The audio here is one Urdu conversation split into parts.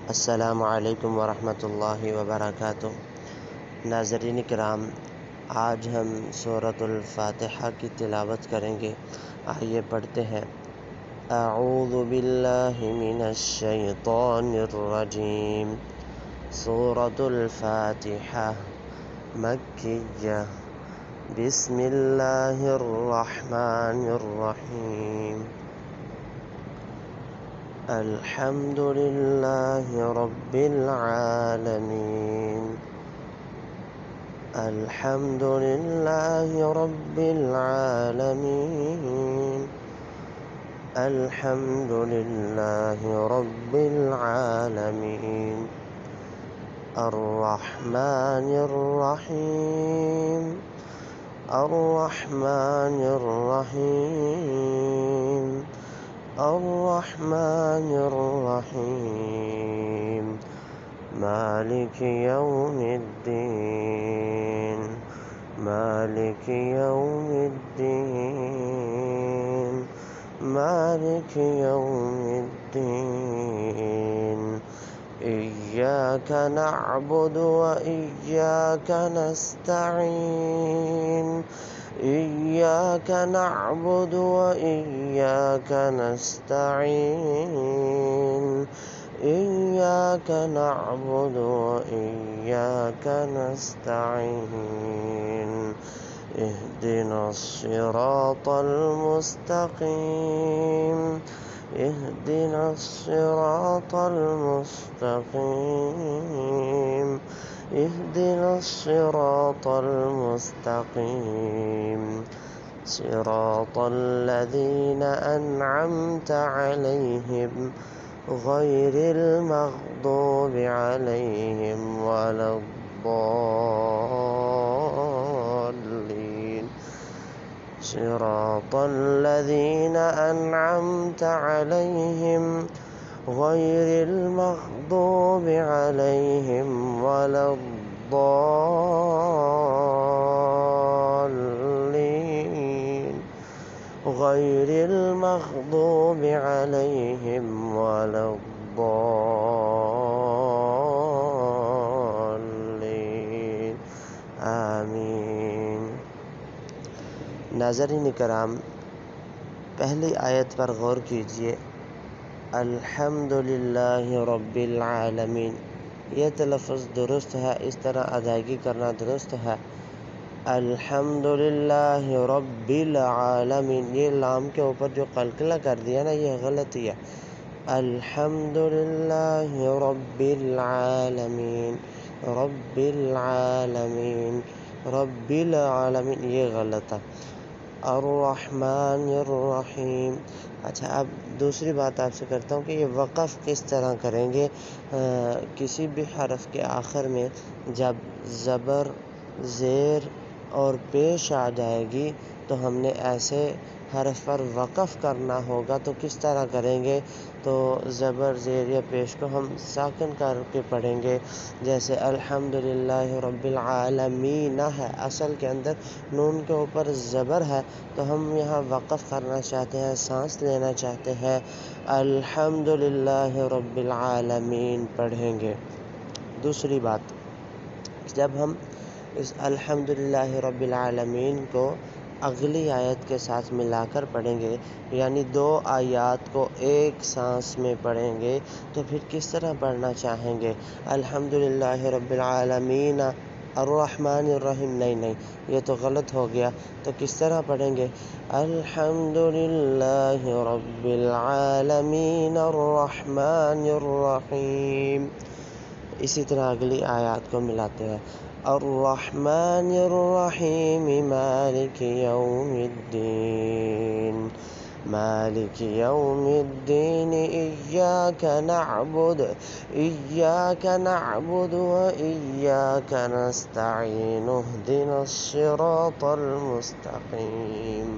السلام علیکم ورحمۃ اللہ وبرکاتہ۔ ناظرین کرام، آج ہم سورۃ الفاتحہ کی تلاوت کریں گے۔ آئیے پڑھتے ہیں۔ اعوذ باللہ من الشیطان الرجیم۔ سورۃ الفاتحہ مکیہ۔ بسم اللہ الرحمن الرحیم۔ الحمد للہ رب العالمین۔ الحمد للہ رب العالمین۔ الحمد للہ رب العالمین۔ الرحمن الرحیم۔ الرحمن الرحیم۔ الرحمن الرحیم۔ مالک یوم الدین۔ مالک یوم الدین۔ مالک یوم الدین۔ ایاک نعبد وإیاک نستعین۔ ایاک نعبد وإیاک نستعین۔ ایاک نعبد وإیاک نستعین۔ اہدنا الصراط المستقیم۔ اہدنا الصراط المستقیم۔ اہدنا الصراط المستقیم۔ صراط الذین انعمت علیہم غیر المغضوب علیہم ولا الضالین۔ صراط الذین انعمت علیہم غیر المغضوب علیہم ولا الضالین۔ غیر المغضوب علیہم ولا الضالین۔ آمین۔ ناظرین کرام، پہلی آیت پر غور کیجیے۔ الحمد للہ رب العالمین، یہ تلفظ درست ہے، اس طرح ادائیگی کرنا درست ہے۔ الحمد للہ رب العالمین، یہ لام کے اوپر جو قلقلہ کر دیا نا، یہ غلطی ہے۔ الحمد للہ رب العالمین، رب العالمین، رب العالمین، یہ غلط ہے۔ الرحمن الرحیم۔ اچھا، اب دوسری بات آپ سے کرتا ہوں کہ یہ وقف کس طرح کریں گے۔ کسی بھی حرف کے آخر میں جب زبر، زیر اور پیش آ جائے گی تو ہم نے ایسے حرف پر وقف کرنا ہوگا، تو کس طرح کریں گے؟ تو زبر، زیر یا پیش کو ہم ساکن کر کے پڑھیں گے، جیسے الحمد للہ رب العالمین ہے، اصل کے اندر نون کے اوپر زبر ہے، تو ہم یہاں وقف کرنا چاہتے ہیں، سانس لینا چاہتے ہیں، الحمد للہ رب العالمین پڑھیں گے۔ دوسری بات، جب ہم اس الحمد للہ رب العالمین کو اگلی آیت کے ساتھ ملا کر پڑھیں گے، یعنی دو آیات کو ایک سانس میں پڑھیں گے، تو پھر کس طرح پڑھنا چاہیں گے؟ الحمد للہ رب العالمین الرحمن الرحیم، نہیں، یہ تو غلط ہو گیا۔ تو کس طرح پڑھیں گے؟ الحمد للہ رب العالمین الرحمن الرحیم۔ اسی طرح اگلی آیات کو ملاتے ہیں۔ الرحمن الرحیم مالک یوم الدین۔ مالک یوم الدین ایاک نعبد وإیاک نستعین۔ اہدنا الصراط المستقیم۔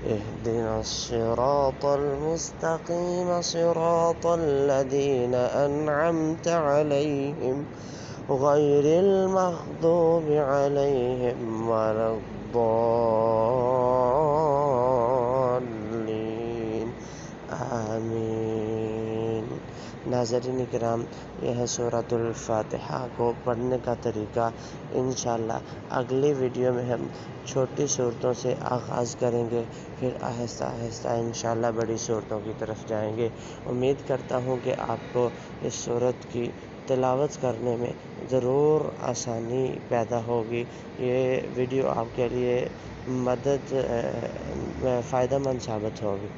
اہدنا الصراط المستقیم۔ صراط الذین انعمت علیہم غیر المغضوب علیہم ولا الضالین۔ آمین۔ ناظرین کرام، یہ ہے سورۃ الفاتحہ کو پڑھنے کا طریقہ۔ انشاءاللہ اگلی ویڈیو میں ہم چھوٹی صورتوں سے آغاز کریں گے، پھر آہستہ آہستہ انشاءاللہ بڑی صورتوں کی طرف جائیں گے۔ امید کرتا ہوں کہ آپ کو اس سورت کی تلاوت کرنے میں ضرور آسانی پیدا ہوگی۔ یہ ویڈیو آپ کے لیے فائدہ مند ثابت ہوگی۔